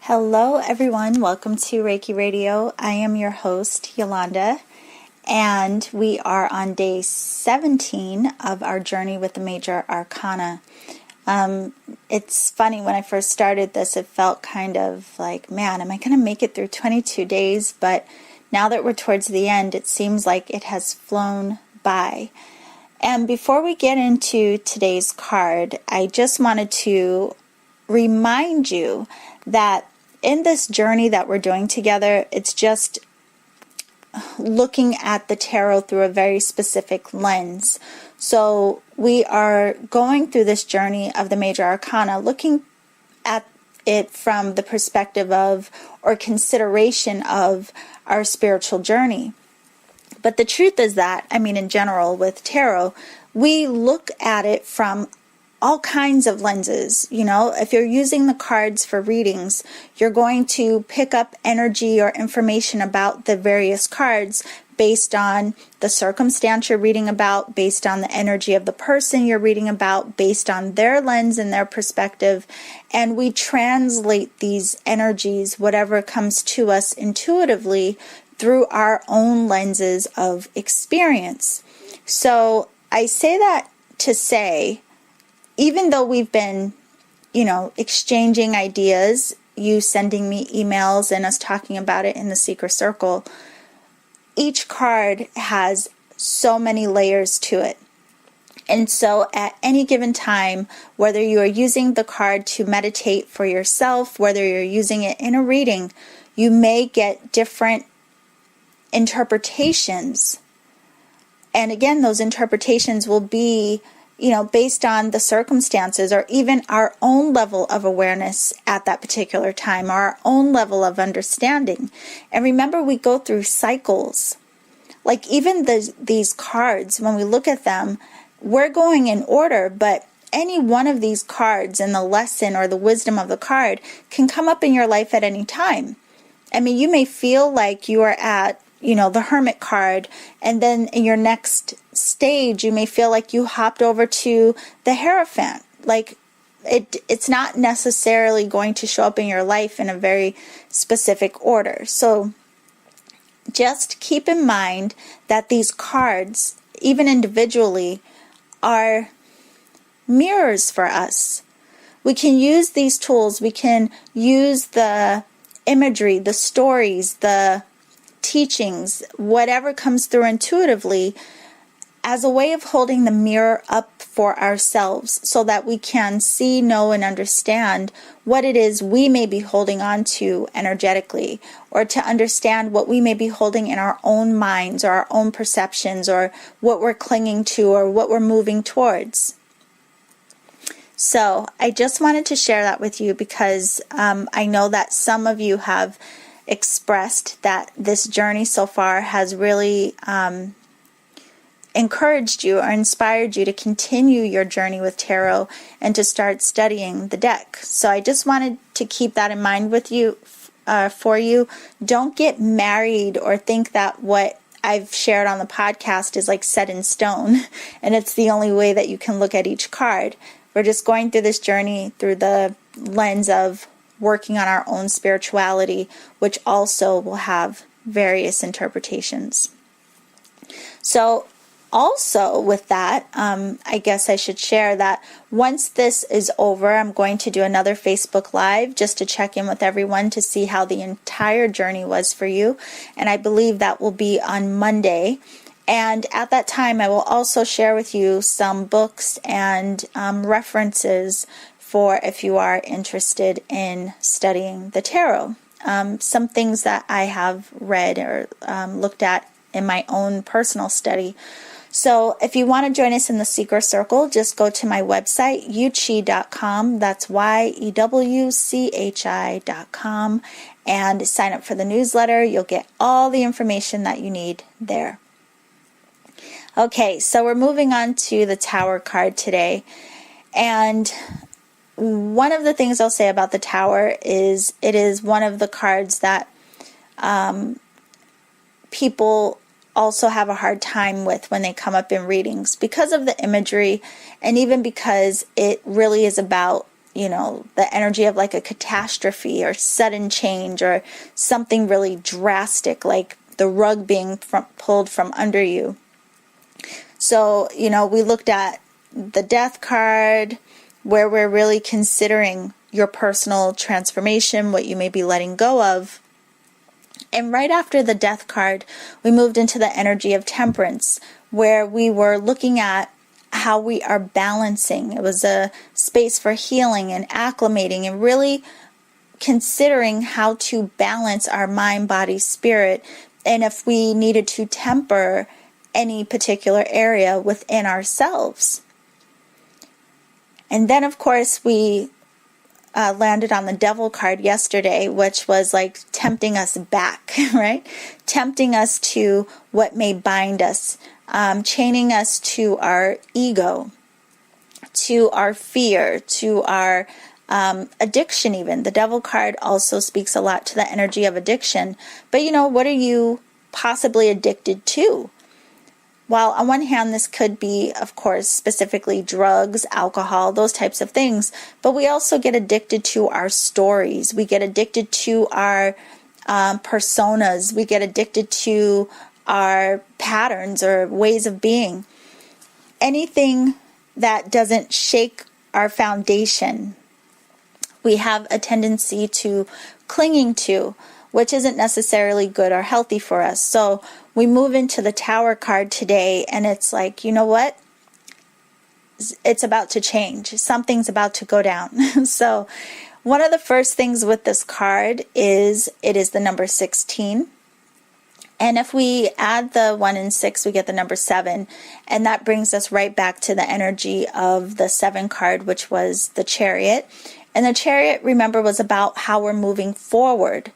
Hello everyone, welcome to Reiki Radio. I am your host, Yolanda, and we are on day 17 of our journey with the Major Arcana. It's funny, when I first started this, it felt kind of like, man, am I going to make it through 22 days? But now that we're towards the end, it seems like it has flown by. And before we get into today's card, I just wanted to remind you that in this journey that we're doing together, it's just looking at the tarot through a very specific lens. So we are going through this journey of the Major Arcana, looking at it from the perspective of, or consideration of, our spiritual journey. But the truth is that, in general with tarot, we look at it from all kinds of lenses. If you're using the cards for readings, you're going to pick up energy or information about the various cards based on the circumstance you're reading about, based on the energy of the person you're reading about, based on their lens and their perspective. And we translate these energies, whatever comes to us intuitively, through our own lenses of experience. So I say that to say, even though we've been, exchanging ideas, you sending me emails and us talking about it in the Secret Circle, each card has so many layers to it. And so at any given time, whether you are using the card to meditate for yourself, whether you're using it in a reading, you may get different interpretations. And again, those interpretations will be based on the circumstances or even our own level of awareness at that particular time, or our own level of understanding. And remember, we go through cycles. Like even these cards, when we look at them, we're going in order, but any one of these cards and the lesson or the wisdom of the card can come up in your life at any time. You may feel like you are at the Hermit card, and then in your next stage, you may feel like you hopped over to the Hierophant. Like it's not necessarily going to show up in your life in a very specific order. So just keep in mind that these cards, even individually, are mirrors for us. We can use these tools. We can use the imagery, the stories, the teachings, whatever comes through intuitively, as a way of holding the mirror up for ourselves so that we can see, know, and understand what it is we may be holding on to energetically, or to understand what we may be holding in our own minds or our own perceptions, or what we're clinging to or what we're moving towards. So I just wanted to share that with you because I know that some of you have expressed that this journey so far has really encouraged you or inspired you to continue your journey with tarot and to start studying the deck. So I just wanted to keep that in mind with you, for you. Don't get married or think that what I've shared on the podcast is like set in stone and it's the only way that you can look at each card. We're just going through this journey through the lens of working on our own spirituality, which also will have various interpretations. So also with that, I guess I should share that once this is over, I'm going to do another Facebook Live just to check in with everyone to see how the entire journey was for you. And I believe that will be on Monday. And at that time, I will also share with you some books and references for if you are interested in studying the tarot. Some things that I have read or looked at in my own personal study. So if you want to join us in the Secret Circle, just go to my website, yew-chi.com. That's YEWCHI.com, and sign up for the newsletter. You'll get all the information that you need there. Okay, so we're moving on to the Tower card today. And one of the things I'll say about the Tower is it is one of the cards that people also have a hard time with when they come up in readings because of the imagery, and even because it really is about the energy of like a catastrophe or sudden change or something really drastic, like the rug being pulled from under you. So, we looked at the death card, where we're really considering your personal transformation, what you may be letting go of. And right after the death card, we moved into the energy of temperance, where we were looking at how we are balancing. It was a space for healing and acclimating and really considering how to balance our mind, body, spirit, and if we needed to temper any particular area within ourselves. And then, of course, we landed on the devil card yesterday, which was like tempting us back, right? Tempting us to what may bind us, chaining us to our ego, to our fear, to our addiction even. The devil card also speaks a lot to the energy of addiction. But what are you possibly addicted to? While on one hand, this could be, of course, specifically drugs, alcohol, those types of things, but we also get addicted to our stories. We get addicted to our personas. We get addicted to our patterns or ways of being. Anything that doesn't shake our foundation, we have a tendency to clinging to, which isn't necessarily good or healthy for us. So we move into the Tower card today, and it's like, you know what? It's about to change. Something's about to go down. So one of the first things with this card is it is the number 16. And if we add the 1 and 6, we get the number 7. And that brings us right back to the energy of the 7 card, which was the Chariot. And the Chariot, remember, was about how we're moving forward.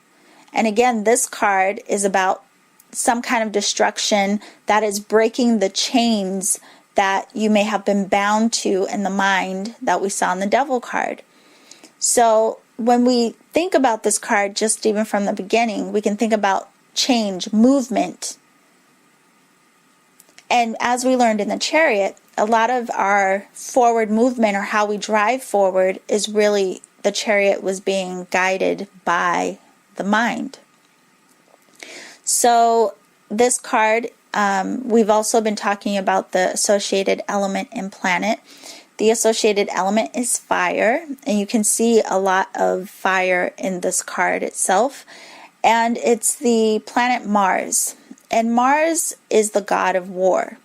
And again, this card is about some kind of destruction that is breaking the chains that you may have been bound to in the mind that we saw in the Devil card. So when we think about this card, just even from the beginning, we can think about change, movement. And as we learned in the Chariot, a lot of our forward movement or how we drive forward is really the Chariot was being guided by the mind. So this card, we've also been talking about the associated element in planet. The associated element is fire, and you can see a lot of fire in this card itself. And it's the planet Mars. And Mars is the god of war.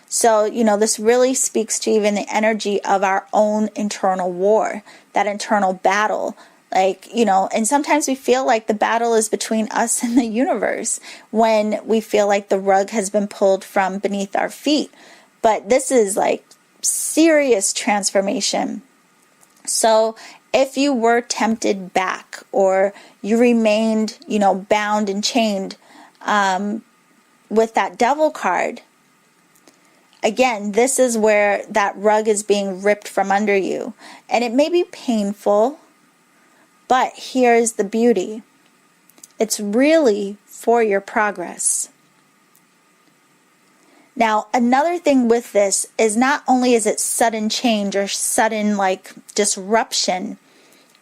So, this really speaks to even the energy of our own internal war, that internal battle. And sometimes we feel like the battle is between us and the universe when we feel like the rug has been pulled from beneath our feet. But this is like serious transformation. So if you were tempted back or you remained, bound and chained with that Devil card, again, this is where that rug is being ripped from under you. And it may be painful. But here's the beauty. It's really for your progress. Now, another thing with this is not only is it sudden change or sudden disruption,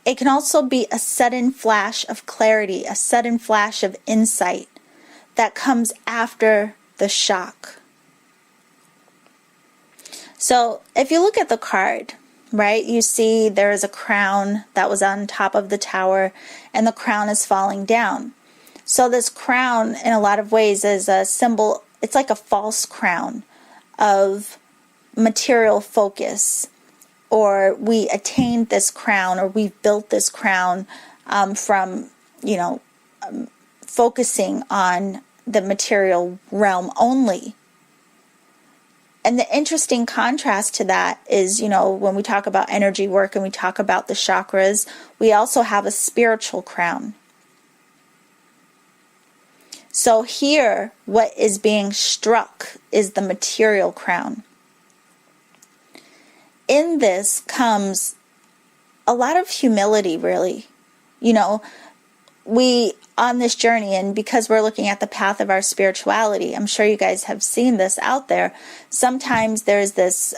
it can also be a sudden flash of clarity, a sudden flash of insight that comes after the shock. So if you look at the card, right, you see there is a crown that was on top of the tower, and the crown is falling down. So this crown, in a lot of ways, is a symbol. It's like a false crown of material focus, or we attained this crown, or we've built this crown from, focusing on the material realm only. And the interesting contrast to that is, when we talk about energy work and we talk about the chakras, we also have a spiritual crown. So here, what is being struck is the material crown. In this comes a lot of humility, really. We, on this journey, and because we're looking at the path of our spirituality, I'm sure you guys have seen this out there. Sometimes there's this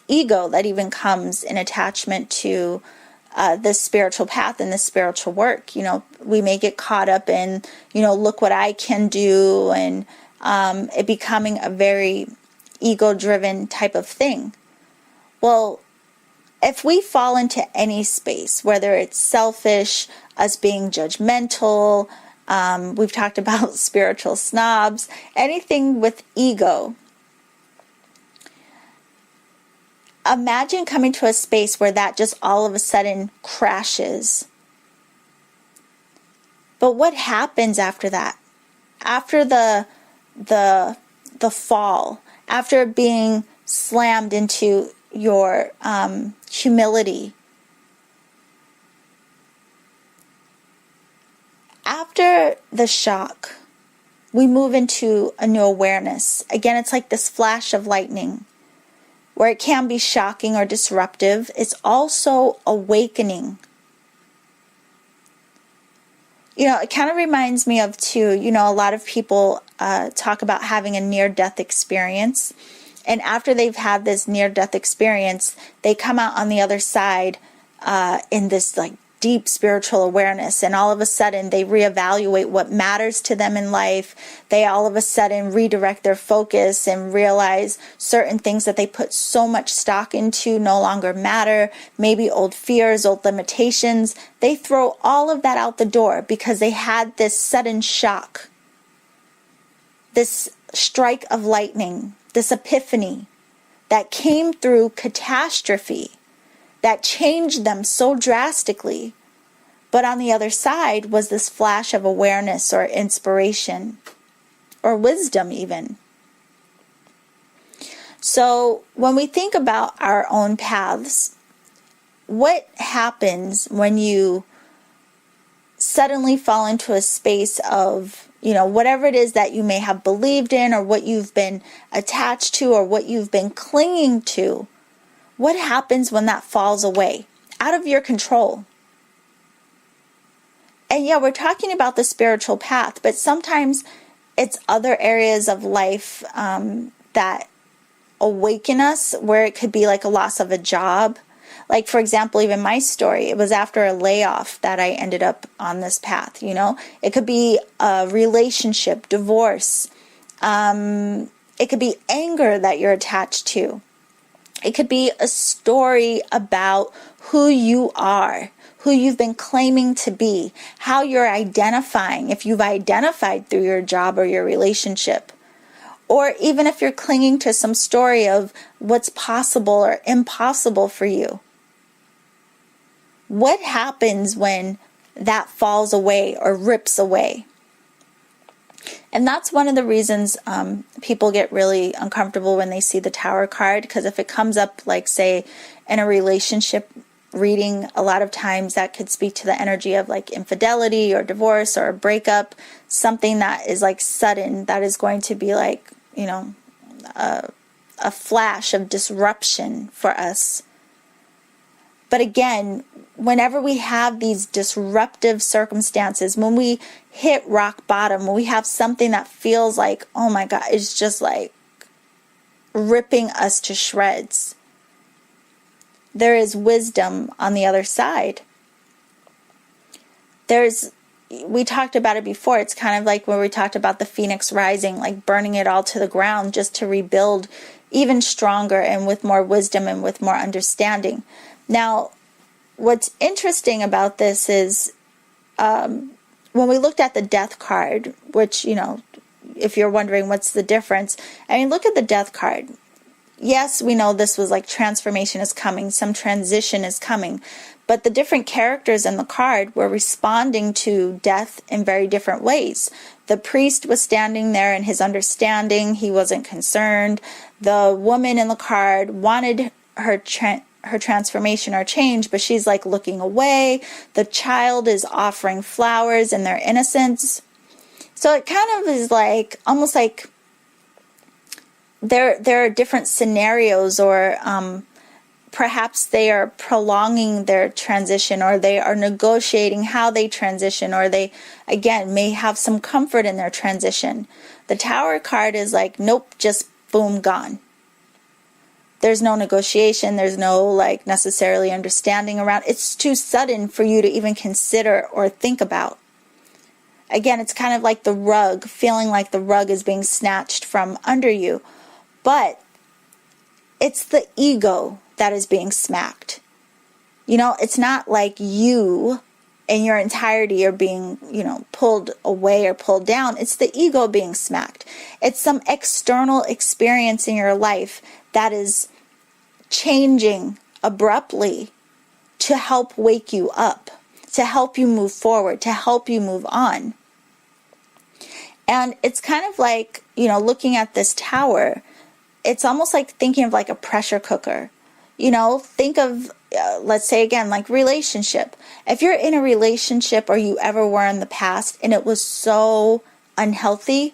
ego that even comes in attachment to this spiritual path and this spiritual work. We may get caught up in, look what I can do, and it becoming a very ego-driven type of thing. Well, if we fall into any space, whether it's selfish, us being judgmental, we've talked about spiritual snobs, anything with ego, imagine coming to a space where that just all of a sudden crashes. But what happens after that? After the fall, after being slammed into your humility, after the shock, we move into a new awareness. Again, it's like this flash of lightning, where it can be shocking or disruptive. It's also awakening. It kind of reminds me of, too, a lot of people talk about having a near-death experience. And after they've had this near-death experience, they come out on the other side in this deep spiritual awareness, and all of a sudden they reevaluate what matters to them in life. They all of a sudden redirect their focus and realize certain things that they put so much stock into no longer matter. Maybe old fears, old limitations. They throw all of that out the door because they had this sudden shock, this strike of lightning, this epiphany that came through catastrophe that changed them so drastically. But on the other side was this flash of awareness or inspiration or wisdom even. So when we think about our own paths, what happens when you suddenly fall into a space of, whatever it is that you may have believed in, or what you've been attached to, or what you've been clinging to? What happens when that falls away, out of your control? And yeah, we're talking about the spiritual path, but sometimes it's other areas of life that awaken us, where it could be like a loss of a job. Like, for example, even my story, it was after a layoff that I ended up on this path, It could be a relationship, divorce. It could be anger that you're attached to. It could be a story about who you are, who you've been claiming to be, how you're identifying, if you've identified through your job or your relationship. Or even if you're clinging to some story of what's possible or impossible for you. What happens when that falls away or rips away? And that's one of the reasons people get really uncomfortable when they see the Tower card, because if it comes up, like, say, in a relationship reading, a lot of times that could speak to the energy of like infidelity or divorce or a breakup, something that is like sudden, that is going to be like, a flash of disruption for us. But again, whenever we have these disruptive circumstances, when we hit rock bottom, when we have something that feels like, oh my God, it's just like ripping us to shreds, there is wisdom on the other side. We talked about it before. It's kind of like when we talked about the phoenix rising, like burning it all to the ground just to rebuild even stronger and with more wisdom and with more understanding. Now, what's interesting about this is when we looked at the death card, which, if you're wondering what's the difference, look at the death card. Yes, we know this was like transformation is coming, some transition is coming, but the different characters in the card were responding to death in very different ways. The priest was standing there in his understanding, he wasn't concerned. The woman in the card wanted her transformation or change, but she's like looking away. The child is offering flowers in their innocence. So it kind of is like, almost like there are different scenarios, or perhaps they are prolonging their transition, or they are negotiating how they transition, or they, again, may have some comfort in their transition. The Tower card is like, nope, just boom, gone. There's no negotiation. There's no like necessarily understanding around. It's too sudden for you to even consider or think about. Again, it's kind of like the rug, feeling like the rug is being snatched from under you. But it's the ego that is being smacked. It's not like you in your entirety are being, pulled away or pulled down. It's the ego being smacked. It's some external experience in your life that is changing abruptly to help wake you up, to help you move forward, to help you move on. And it's kind of like, looking at this tower, it's almost like thinking of like a pressure cooker. Think of, let's say again, like relationship. If you're in a relationship or you ever were in the past and it was so unhealthy,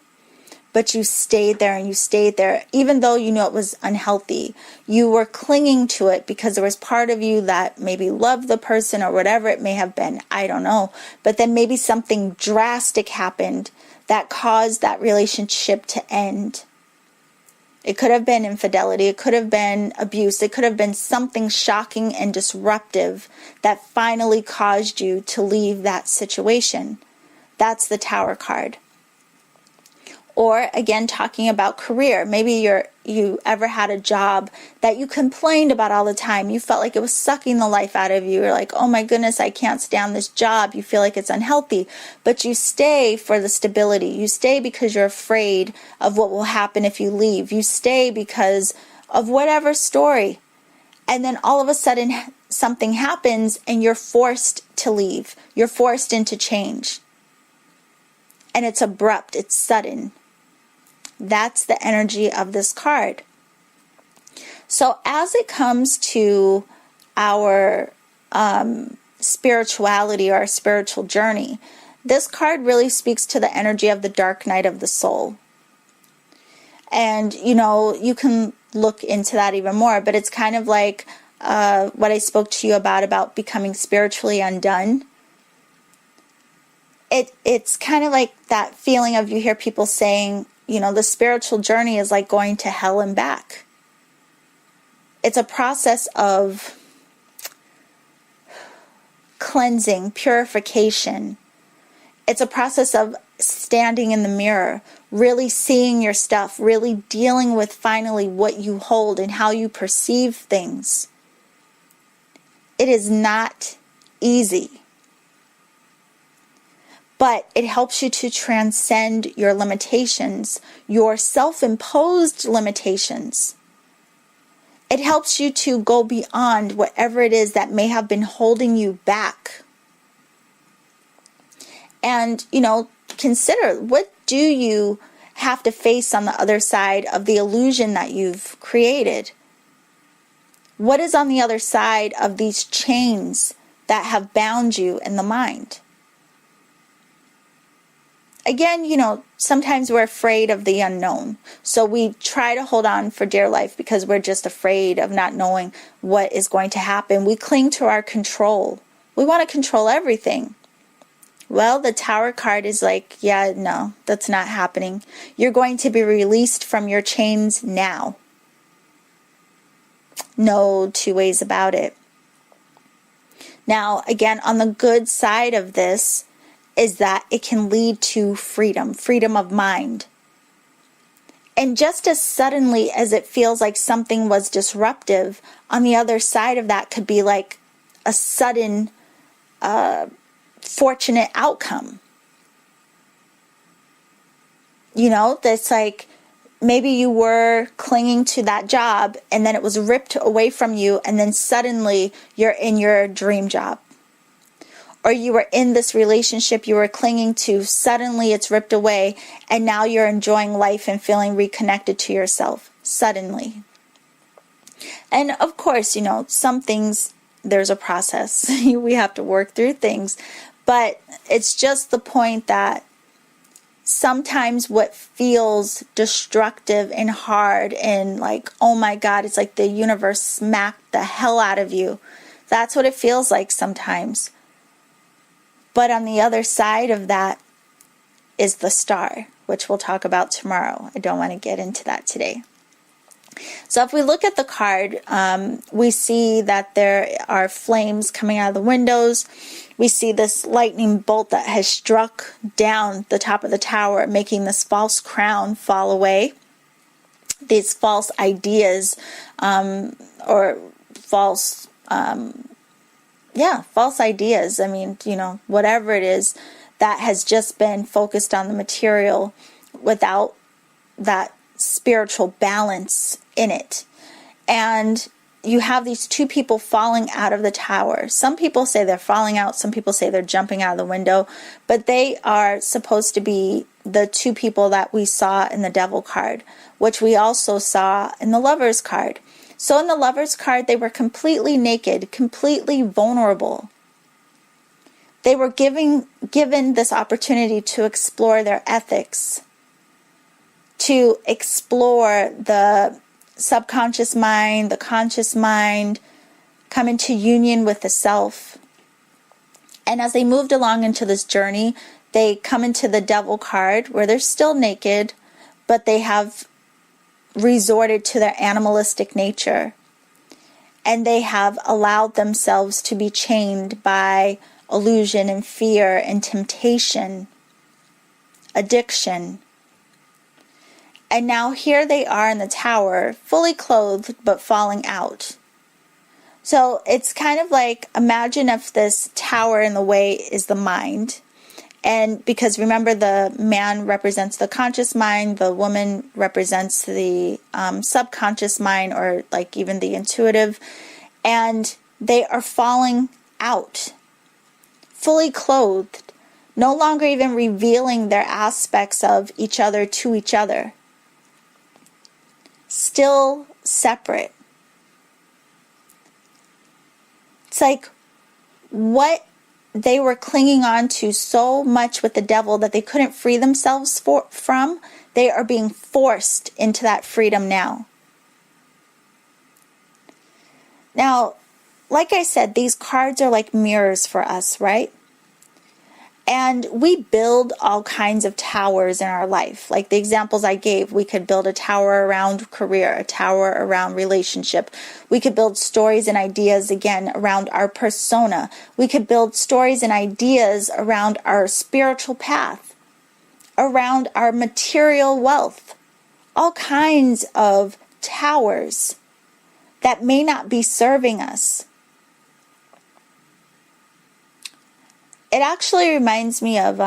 but you stayed there and you stayed there, even though you know it was unhealthy, you were clinging to it because there was part of you that maybe loved the person or whatever it may have been. I don't know. But then maybe something drastic happened that caused that relationship to end. It could have been infidelity. It could have been abuse. It could have been something shocking and disruptive that finally caused you to leave that situation. That's the Tower card. Or again, talking about career. Maybe you ever had a job that you complained about all the time. You felt like it was sucking the life out of you. You're like, oh my goodness, I can't stand this job. You feel like it's unhealthy. But you stay for the stability. You stay because you're afraid of what will happen if you leave. You stay because of whatever story. And then all of a sudden something happens and you're forced to leave. You're forced into change. And it's abrupt. It's sudden. That's the energy of this card. So as it comes to our spirituality or our spiritual journey, this card really speaks to the energy of the dark night of the soul. And, you can look into that even more, but it's kind of like what I spoke to you about becoming spiritually undone. It's kind of like that feeling of, you hear people saying, the spiritual journey is like going to hell and back. It's a process of cleansing, purification. It's a process of standing in the mirror, really seeing your stuff, really dealing with finally what you hold and how you perceive things. It is not easy. But it helps you to transcend your limitations, your self-imposed limitations. It helps you to go beyond whatever it is that may have been holding you back. And, consider, what do you have to face on the other side of the illusion that you've created? What is on the other side of these chains that have bound you in the mind? Again, sometimes we're afraid of the unknown. So we try to hold on for dear life because we're just afraid of not knowing what is going to happen. We cling to our control. We want to control everything. Well, the Tower card is like, yeah, no, that's not happening. You're going to be released from your chains now. No two ways about it. Now, again, on the good side of this is that it can lead to freedom of mind. And just as suddenly as it feels like something was disruptive, on the other side of that could be like a sudden, fortunate outcome. That's like, maybe you were clinging to that job and then it was ripped away from you and then suddenly you're in your dream job. Or you were in this relationship you were clinging to, suddenly it's ripped away, and now you're enjoying life and feeling reconnected to yourself, suddenly. And of course, some things, there's a process. We have to work through things. But it's just the point that sometimes what feels destructive and hard and like, oh my God, it's like the universe smacked the hell out of you. That's what it feels like sometimes. But on the other side of that is the star, which we'll talk about tomorrow. I don't want to get into that today. So if we look at the card, we see that there are flames coming out of the windows. We see this lightning bolt that has struck down the top of the tower, making this false crown fall away. These false ideas, or false ideas. I mean, whatever it is that has just been focused on the material without that spiritual balance in it. And you have these two people falling out of the tower. Some people say they're falling out. Some people say they're jumping out of the window. But they are supposed to be the two people that we saw in the Devil card, which we also saw in the Lovers card. So in the Lovers card, they were completely naked, completely vulnerable. They were given this opportunity to explore their ethics, to explore the subconscious mind, the conscious mind, come into union with the self. And as they moved along into this journey, they come into the Devil card where they're still naked, but they have resorted to their animalistic nature. And they have allowed themselves to be chained by illusion and fear and temptation, addiction. And now here they are in the tower, fully clothed, but falling out. So it's kind of like, imagine if this tower in the way is the mind. And because remember, the man represents the conscious mind, the woman represents the subconscious mind, or like even the intuitive. And they are falling out, fully clothed, no longer even revealing their aspects of each other to each other. Still separate. It's like what they were clinging on to so much with the devil that they couldn't free themselves from, they are being forced into that freedom now. Now, like I said, these cards are like mirrors for us, right? And we build all kinds of towers in our life. Like the examples I gave, we could build a tower around career, a tower around relationship. We could build stories and ideas, again, around our persona. We could build stories and ideas around our spiritual path, around our material wealth. All kinds of towers that may not be serving us. It actually reminds me of,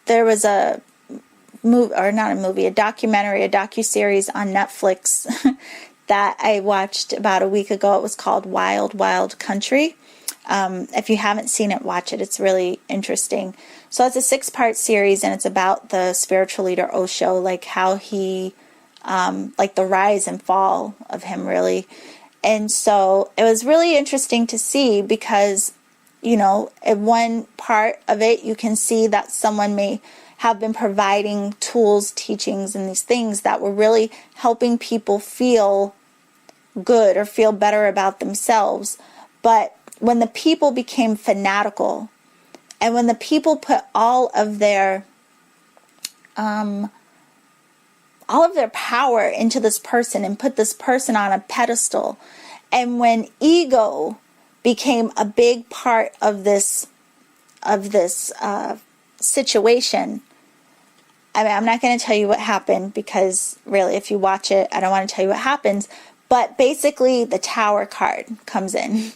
there was a movie, or not a movie, a documentary, a docuseries on Netflix that I watched about a week ago. It was called Wild Wild Country. If you haven't seen it, watch it. It's really interesting. So it's a 6-part series, and it's about the spiritual leader Osho, like how he, like the rise and fall of him, really. And so it was really interesting to see because, in one part of it, you can see that someone may have been providing tools, teachings, and these things that were really helping people feel good or feel better about themselves. But when the people became fanatical, and when the people put all of their power into this person and put this person on a pedestal, and when ego became a big part of this situation. I mean, I'm not going to tell you what happened because really, if you watch it, I don't want to tell you what happens. But basically, the Tower card comes in,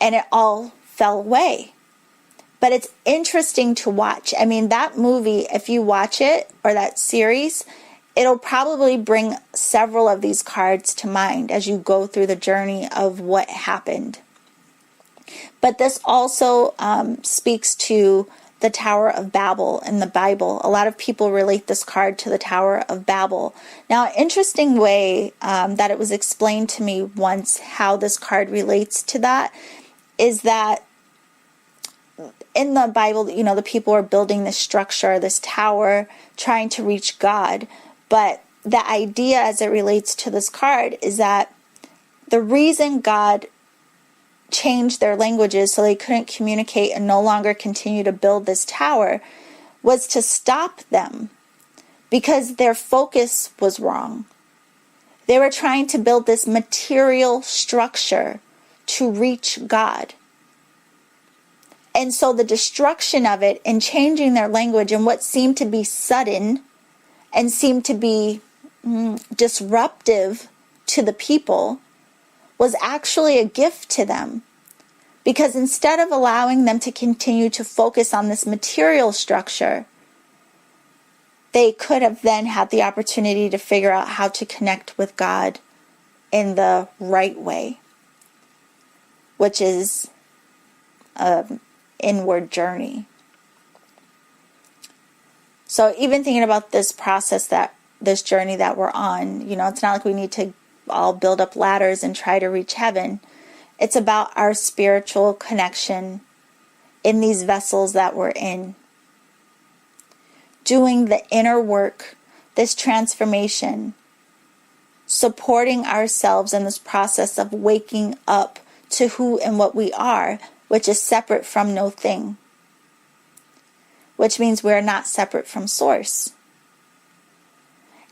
and it all fell away. But it's interesting to watch. I mean, that movie, if you watch it, or that series, it'll probably bring several of these cards to mind as you go through the journey of what happened. But this also speaks to the Tower of Babel in the Bible. A lot of people relate this card to the Tower of Babel. Now, an interesting way that it was explained to me once how this card relates to that is that in the Bible, the people are building this structure, this tower, trying to reach God. But the idea as it relates to this card is that the reason God changed their languages so they couldn't communicate and no longer continue to build this tower was to stop them. because their focus was wrong. They were trying to build this material structure to reach God. And so the destruction of it and changing their language and what seemed to be sudden and seemed to be disruptive to the people was actually a gift to them. Because instead of allowing them to continue to focus on this material structure, they could have then had the opportunity to figure out how to connect with God in the right way, which is an inward journey. So even thinking about this process, this journey that we're on, it's not like we need to all build up ladders and try to reach heaven. It's about our spiritual connection in these vessels that we're in. Doing the inner work, this transformation, supporting ourselves in this process of waking up to who and what we are, which is separate from no thing. Which means we're not separate from Source.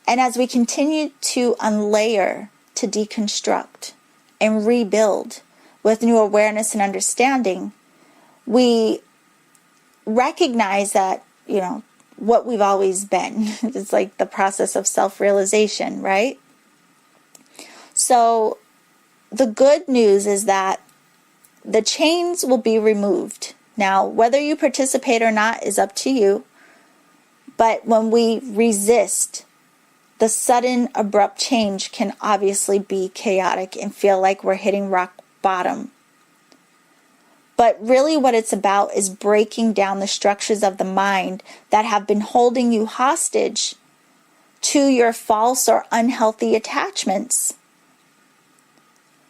And as we continue to unlayer, to deconstruct, and rebuild with new awareness and understanding, we recognize that, what we've always been. It's like the process of self-realization, right? So the good news is that the chains will be removed. Now, whether you participate or not is up to you. But when we resist, the sudden, abrupt change can obviously be chaotic and feel like we're hitting rock bottom. But really what it's about is breaking down the structures of the mind that have been holding you hostage to your false or unhealthy attachments.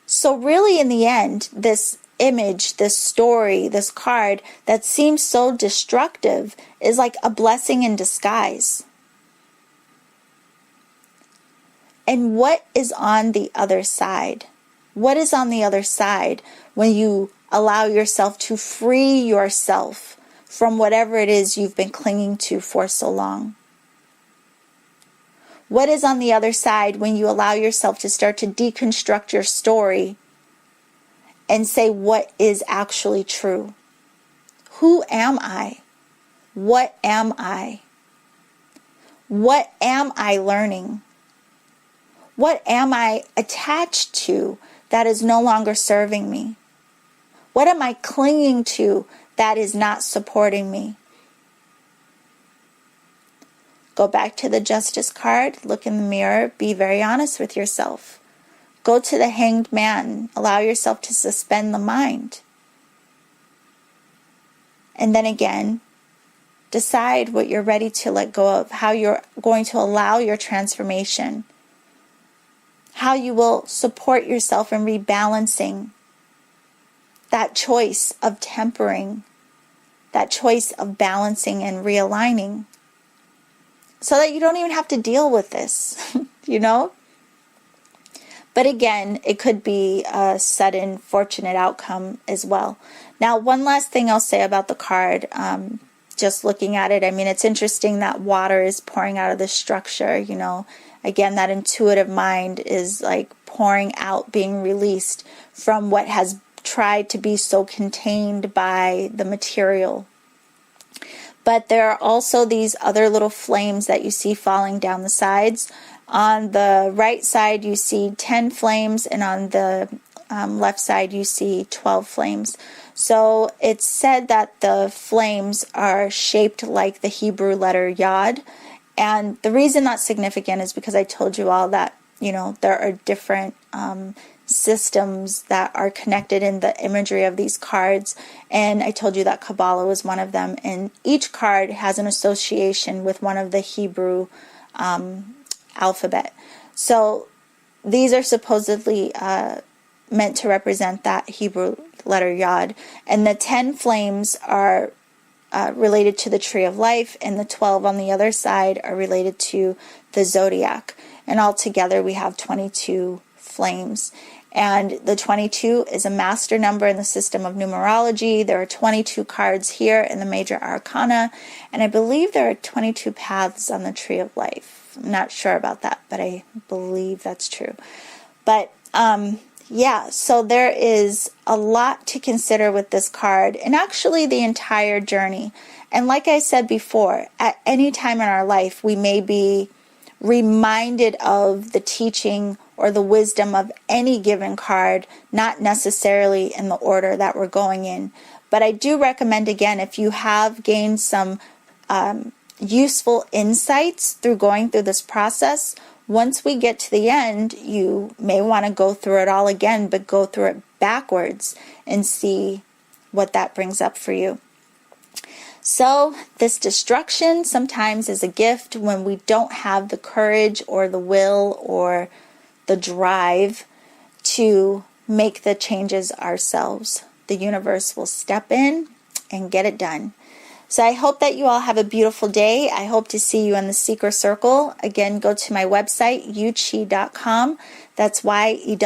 So really in the end, this image, this story, this card that seems so destructive is like a blessing in disguise. And what is on the other side? What is on the other side when you allow yourself to free yourself from whatever it is you've been clinging to for so long? What is on the other side when you allow yourself to start to deconstruct your story and say what is actually true? Who am I? What am I? What am I learning? What am I attached to that is no longer serving me? What am I clinging to that is not supporting me? Go back to the Justice card, look in the mirror, be very honest with yourself. Go to the Hanged Man, allow yourself to suspend the mind. And then again, decide what you're ready to let go of, how you're going to allow your transformation, how you will support yourself in rebalancing, that choice of tempering, that choice of balancing and realigning, so that you don't even have to deal with this, But again, it could be a sudden, fortunate outcome as well. Now, one last thing I'll say about the card, just looking at it, it's interesting that water is pouring out of the structure, Again, that intuitive mind is like pouring out, being released from what has tried to be so contained by the material. But there are also these other little flames that you see falling down the sides. On the right side, you see 10 flames, and on the left side, you see 12 flames. So it's said that the flames are shaped like the Hebrew letter Yod. And the reason that's significant is because I told you all that, there are different systems that are connected in the imagery of these cards. And I told you that Kabbalah was one of them. And each card has an association with one of the Hebrew alphabet. So these are supposedly meant to represent that Hebrew letter Yod. And the 10 flames are related to the tree of life, and the 12 on the other side are related to the zodiac. And altogether we have 22 flames. And the 22 is a master number in the system of numerology. There are 22 cards here in the major arcana, and I believe there are 22 paths on the tree of life. I'm not sure about that, but I believe that's true. But yeah, so there is a lot to consider with this card, and actually the entire journey. And like I said before, at any time in our life, we may be reminded of the teaching or the wisdom of any given card, not necessarily in the order that we're going in. But I do recommend, again, if you have gained some useful insights through going through this process, once we get to the end, you may want to go through it all again, but go through it backwards and see what that brings up for you. So this destruction sometimes is a gift when we don't have the courage or the will or the drive to make the changes ourselves. The universe will step in and get it done. So I hope that you all have a beautiful day. I hope to see you in the Seeker Circle. Again, go to my website, yew-chi.com. That's YEWCHI.com.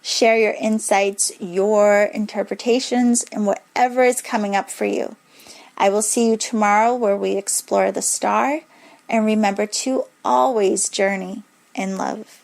Share your insights, your interpretations, and whatever is coming up for you. I will see you tomorrow where we explore the star. And remember to always journey in love.